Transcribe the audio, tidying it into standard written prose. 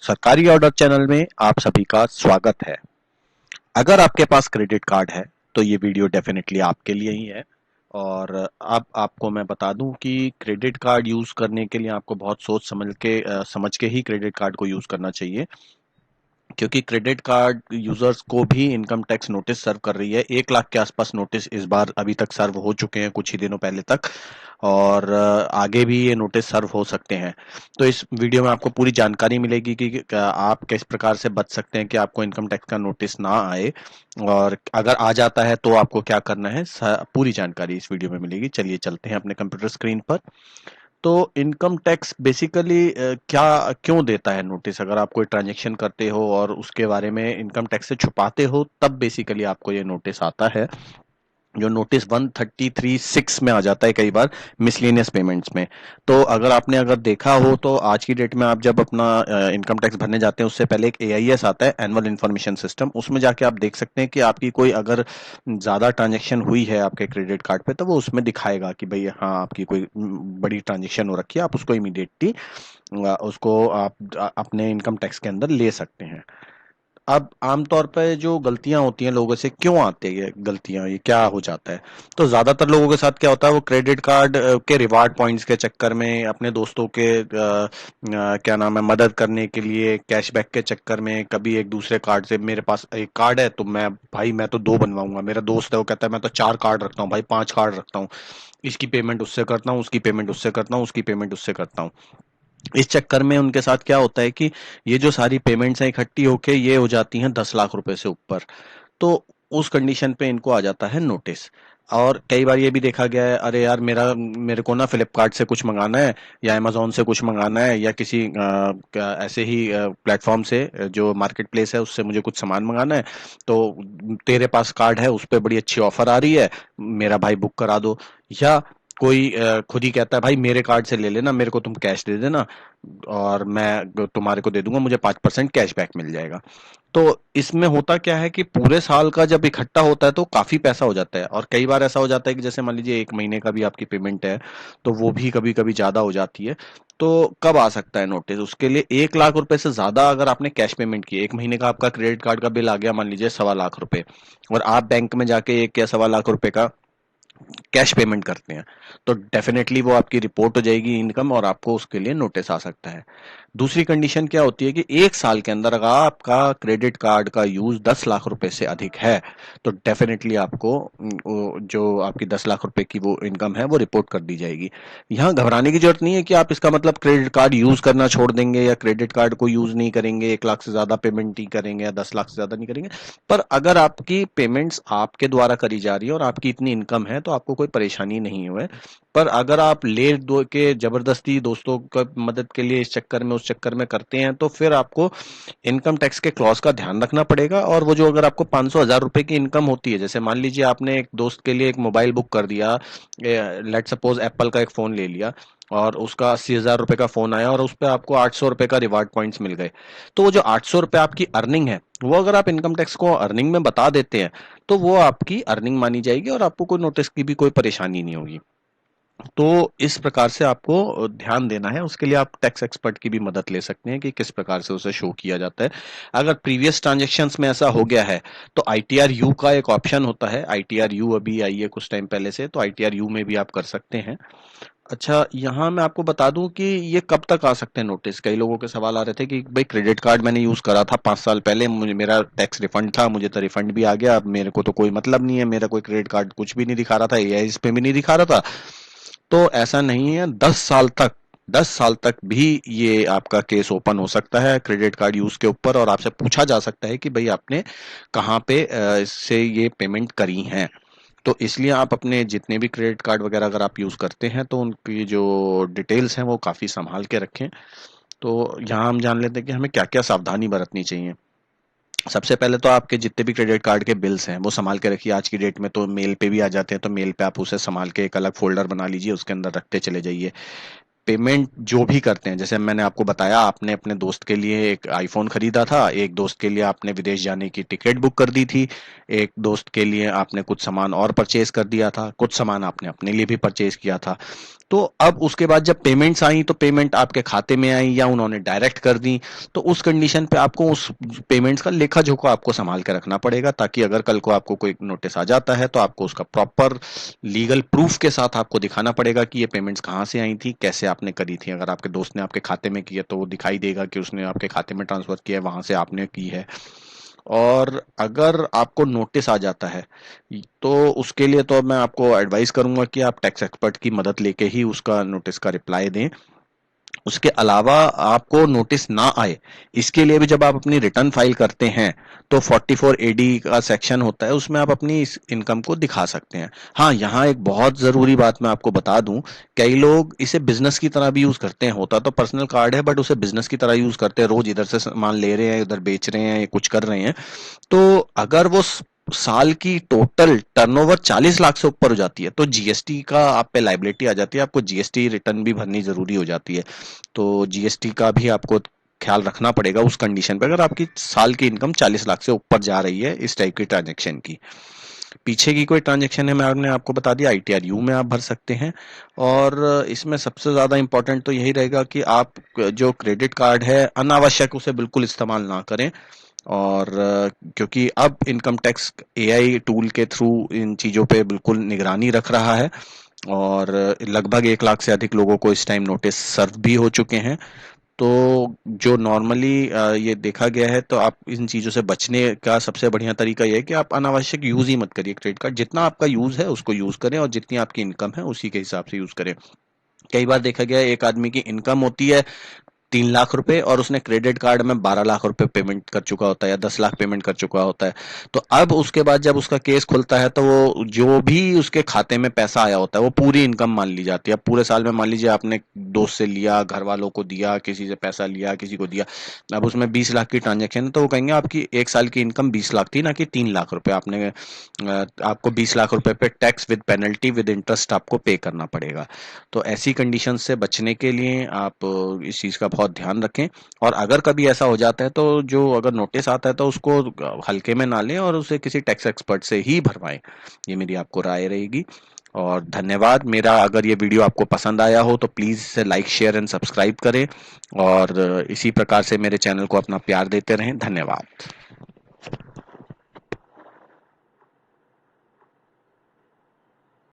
सरकारी order channel में आप सभी का स्वागत है। अगर आपके पास क्रेडिट कार्ड है तो ये वीडियो डेफिनेटली आपके लिए ही है। और अब आपको मैं बता दूं कि क्रेडिट कार्ड यूज करने के लिए आपको बहुत सोच समझ के ही क्रेडिट कार्ड को यूज करना चाहिए, क्योंकि क्रेडिट कार्ड यूजर्स को भी इनकम टैक्स नोटिस सर्व कर रही है। 1 लाख के आसपास नोटिस इस बार अभी तक सर्व हो चुके हैं कुछ ही दिनों पहले तक, और आगे भी ये नोटिस सर्व हो सकते हैं। तो इस वीडियो में आपको पूरी जानकारी मिलेगी कि आप किस प्रकार से बच सकते हैं कि आपको इनकम टैक्स का नोटिस ना आए, और अगर आ जाता है तो आपको क्या करना है, पूरी जानकारी इस वीडियो में मिलेगी। चलिए चलते हैं अपने कंप्यूटर स्क्रीन पर। तो इनकम टैक्स बेसिकली क्या क्यों देता है नोटिस? अगर आप कोई ट्रांजैक्शन करते हो और उसके बारे में इनकम टैक्स से छुपाते हो, तब बेसिकली आपको ये नोटिस आता है, जो नोटिस 133(6) में आ जाता है कई बार, मिसलेनियस पेमेंट्स में। तो अगर देखा हो तो आज की डेट में आप जब अपना इनकम टैक्स भरने जाते हैं उससे पहले एक एआईएस आता है, एनुअल इन्फॉर्मेशन सिस्टम। उसमें जाके आप देख सकते हैं कि आपकी कोई अगर ज्यादा ट्रांजैक्शन हुई है आपके क्रेडिट कार्ड पे, तो वो उसमें दिखाएगा कि भाई हाँ, आपकी कोई बड़ी ट्रांजैक्शन हो रखी है। आप उसको इमीडिएटली उसको आप अपने इनकम टैक्स के अंदर ले सकते हैं। अब आमतौर पे जो गलतियां होती हैं लोगों से, क्यों आती है गलतियां, ये क्या हो जाता है? तो ज्यादातर लोगों के साथ क्या होता है, वो क्रेडिट कार्ड के रिवार्ड पॉइंट्स के चक्कर में, अपने दोस्तों के क्या नाम है, मदद करने के लिए, कैशबैक के चक्कर में, कभी एक दूसरे कार्ड से, मेरे पास एक कार्ड है तो मैं तो 2 बनवाऊंगा, मेरा दोस्त है वो कहता है मैं तो 4 कार्ड रखता हूँ भाई, 5 कार्ड रखता हूँ, इसकी पेमेंट उससे करता हूँ, उसकी पेमेंट उससे करता हूँ, उसकी पेमेंट उससे करता हूँ। इस चक्कर में उनके साथ क्या होता है कि ये जो सारी पेमेंट्स हैं इकट्ठी होके ये हो जाती हैं 10 लाख रुपए से ऊपर। तो उस कंडीशन पे इनको आ जाता है नोटिस। और कई बार ये भी देखा गया है, अरे यार मेरे को ना फ्लिपकार्ट से कुछ मंगाना है, या अमेजोन से कुछ मंगाना है, या किसी ऐसे ही प्लेटफॉर्म से, जो मार्केट प्लेस है उससे मुझे कुछ सामान मंगाना है। तो तेरे पास कार्ड है, उस पर बड़ी अच्छी ऑफर आ रही है, मेरा भाई बुक करा दो। या कोई खुद ही कहता है भाई मेरे कार्ड से ले लेना, मेरे को तुम कैश दे देना और मैं तुम्हारे को दे दूंगा, मुझे 5% कैशबैक मिल जाएगा। तो इसमें होता क्या है कि पूरे साल का जब इकट्ठा होता है तो काफी पैसा हो जाता है, और कई बार ऐसा हो जाता है कि जैसे मान लीजिए 1 महीने का भी आपकी पेमेंट है, तो वो भी कभी कभी ज्यादा हो जाती है। तो कब आ सकता है नोटिस? उसके लिए 1 लाख रुपए से ज्यादा अगर आपने कैश पेमेंट की, 1 महीने का आपका क्रेडिट कार्ड का बिल आ गया मान लीजिए 1.25 लाख रुपए, और आप बैंक में जाके 1 या 1.25 लाख रुपए का कैश पेमेंट करते हैं, तो डेफिनेटली वो आपकी रिपोर्ट हो जाएगी इनकम, और आपको उसके लिए नोटिस आ सकता है। दूसरी कंडीशन क्या होती है कि 1 साल के अंदर अगर आपका क्रेडिट कार्ड का यूज 10 लाख रुपए से अधिक है, तो डेफिनेटली आपको जो आपकी 10 लाख रुपए की वो इनकम है वो रिपोर्ट कर दी जाएगी। यहाँ घबराने की जरूरत नहीं है कि आप इसका मतलब क्रेडिट कार्ड यूज करना छोड़ देंगे या क्रेडिट कार्ड को यूज नहीं करेंगे, 1 लाख से ज्यादा पेमेंट नहीं करेंगे या 10 लाख से ज्यादा नहीं करेंगे। पर अगर आपकी पेमेंट्स आपके द्वारा करी जा रही है और आपकी इतनी इनकम है, तो आपको कोई परेशानी नहीं हुए। पर अगर आप ले दो के जबरदस्ती दोस्तों का मदद के लिए इस चक्कर में उस चक्कर में करते हैं, तो फिर आपको इनकम टैक्स के क्लॉज का ध्यान रखना पड़ेगा। और वो जो अगर आपको 500,000 रुपए की इनकम होती है, जैसे मान लीजिए आपने एक दोस्त के लिए एक मोबाइल बुक कर दिया, लेट सपोज एप्पल का एक फोन ले लिया, और उसका 80,000 रुपए का फोन आया और उस पर आपको 800 रुपए का रिवार्ड पॉइंट्स मिल गए। तो वो जो 800 रुपए आपकी अर्निंग है, वो अगर आप इनकम टैक्स को अर्निंग में बता देते हैं, तो वो आपकी अर्निंग मानी जाएगी और आपको कोई नोटिस की भी कोई परेशानी नहीं होगी। तो इस प्रकार से आपको ध्यान देना है। उसके लिए आप टैक्स एक्सपर्ट की भी मदद ले सकते हैं कि किस प्रकार से उसे शो किया जाता है। अगर प्रीवियस ट्रांजैक्शंस में ऐसा हो गया है, तो आईटीआर यू का एक ऑप्शन होता है। आईटीआर यू अभी आई है कुछ टाइम पहले से, तो आईटीआर यू में भी आप कर सकते हैं। अच्छा, यहाँ मैं आपको बता दूं कि ये कब तक आ सकते हैं नोटिस। कई लोगों के सवाल आ रहे थे कि भाई क्रेडिट कार्ड मैंने यूज करा था 5 साल पहले, मुझे मेरा टैक्स रिफंड था, मुझे तो रिफंड भी आ गया, अब मेरे को तो कोई मतलब नहीं है, मेरा कोई क्रेडिट कार्ड कुछ भी नहीं दिखा रहा था, एआईएस पे भी नहीं दिखा रहा था। तो ऐसा नहीं है, 10 साल तक भी ये आपका केस ओपन हो सकता है क्रेडिट कार्ड यूज के ऊपर, और आपसे पूछा जा सकता है कि भाई आपने कहाँ पे इससे ये पेमेंट करी है। तो इसलिए आप अपने जितने भी क्रेडिट कार्ड वगैरह अगर आप यूज करते हैं, तो उनकी जो डिटेल्स हैं वो काफी संभाल के रखें। तो यहाँ हम जान लेते हैं कि हमें क्या क्या सावधानी बरतनी चाहिए। सबसे पहले तो आपके जितने भी क्रेडिट कार्ड के बिल्स हैं वो संभाल के रखिए। आज की डेट में तो मेल पे भी आ जाते हैं, तो मेल पे आप उसे संभाल के एक अलग फोल्डर बना लीजिए, उसके अंदर रखते चले जाइए। पेमेंट जो भी करते हैं, जैसे मैंने आपको बताया, आपने अपने दोस्त के लिए एक आईफोन खरीदा था, एक दोस्त के लिए आपने विदेश जाने की टिकट बुक कर दी थी, एक दोस्त के लिए आपने कुछ सामान और परचेज कर दिया था, कुछ सामान आपने अपने लिए भी परचेज किया था। तो अब उसके बाद जब पेमेंट्स आई तो पेमेंट आपके खाते में आई या उन्होंने डायरेक्ट कर दी, तो उस कंडीशन पे आपको उस पेमेंट्स का लेखा जोखा आपको संभाल के रखना पड़ेगा, ताकि अगर कल को आपको कोई नोटिस आ जाता है तो आपको उसका प्रॉपर लीगल प्रूफ के साथ आपको दिखाना पड़ेगा कि ये पेमेंट्स कहाँ से आई थी, कैसे आपने करी थी। अगर आपके दोस्त ने आपके खाते में किया तो वो दिखाई देगा कि उसने आपके खाते में ट्रांसफर किया है, वहां से आपने की है। और अगर आपको नोटिस आ जाता है तो उसके लिए तो मैं आपको एडवाइस करूंगा कि आप टैक्स एक्सपर्ट की मदद लेके ही उसका नोटिस का रिप्लाई दें। उसके अलावा आपको नोटिस ना आए, इसके लिए भी जब आप अपनी रिटर्न फाइल करते हैं तो 44 एडी का सेक्शन होता है, उसमें आप अपनी इस इनकम को दिखा सकते हैं। हाँ, यहाँ एक बहुत जरूरी बात मैं आपको बता दूं, कई लोग इसे बिजनेस की तरह भी यूज करते हैं। होता तो पर्सनल कार्ड है बट उसे बिजनेस की तरह यूज करते हैं, रोज इधर से सामान ले रहे हैं, उधर बेच रहे हैं, कुछ कर रहे हैं। तो अगर वो साल की टोटल टर्नओवर 40 लाख से ऊपर हो जाती है तो जीएसटी का आप पे लाइबिलिटी आ जाती है, आपको जीएसटी रिटर्न भी भरनी जरूरी हो जाती है। तो जीएसटी का भी आपको ख्याल रखना पड़ेगा उस कंडीशन पे, अगर आपकी साल की इनकम 40 लाख से ऊपर जा रही है इस टाइप की ट्रांजेक्शन की। पीछे की कोई ट्रांजेक्शन है मैंने आपको बता दिया, आईटीआर-यू में आप भर सकते हैं। और इसमें सबसे ज्यादा इंपॉर्टेंट तो यही रहेगा कि आप जो क्रेडिट कार्ड है अनावश्यक उसे बिल्कुल इस्तेमाल ना करें। और क्योंकि अब इनकम टैक्स एआई टूल के थ्रू इन चीजों पे बिल्कुल निगरानी रख रहा है, और लगभग 1 लाख से अधिक लोगों को इस टाइम नोटिस सर्व भी हो चुके हैं। तो जो नॉर्मली ये देखा गया है, तो आप इन चीजों से बचने का सबसे बढ़िया तरीका ये है कि आप अनावश्यक यूज ही मत करिए क्रेडिट कार्ड। जितना आपका यूज है उसको यूज करें और जितनी आपकी इनकम है उसी के हिसाब से यूज करें। कई बार देखा गया है एक आदमी की इनकम होती है 3 लाख रुपए और उसने क्रेडिट कार्ड में 12 लाख रुपए पेमेंट कर चुका होता है या 10 लाख पेमेंट कर चुका होता है। तो अब उसके बाद जब उसका केस खुलता है तो वो जो भी उसके खाते में पैसा आया होता है वो पूरी इनकम मान ली जाती है। अब पूरे साल में मान लीजिए आपने दोस्त से लिया, घर वालों को दिया, किसी से पैसा लिया, किसी को दिया, अब उसमें 20 लाख की ट्रांजेक्शन है तो वो कहेंगे आपकी एक साल की इनकम 20 लाख थी, ना कि 3 लाख रुपए। आपको 20 लाख रुपए पे tax with penalty with interest आपको पे करना पड़ेगा। तो ऐसी कंडीशन से बचने के लिए आप इस चीज का बहुत ध्यान रखें। और अगर कभी ऐसा हो जाता है तो जो अगर नोटिस आता है तो उसको हल्के में ना लें और उसे किसी टैक्स एक्सपर्ट से ही भरवाएं। ये मेरी आपको राय रहेगी। और धन्यवाद। मेरा अगर ये वीडियो आपको पसंद आया हो तो प्लीज इसे लाइक शेयर एंड सब्सक्राइब करें, और इसी प्रकार से मेरे चैनल को अपना प्यार देते रहें। धन्यवाद।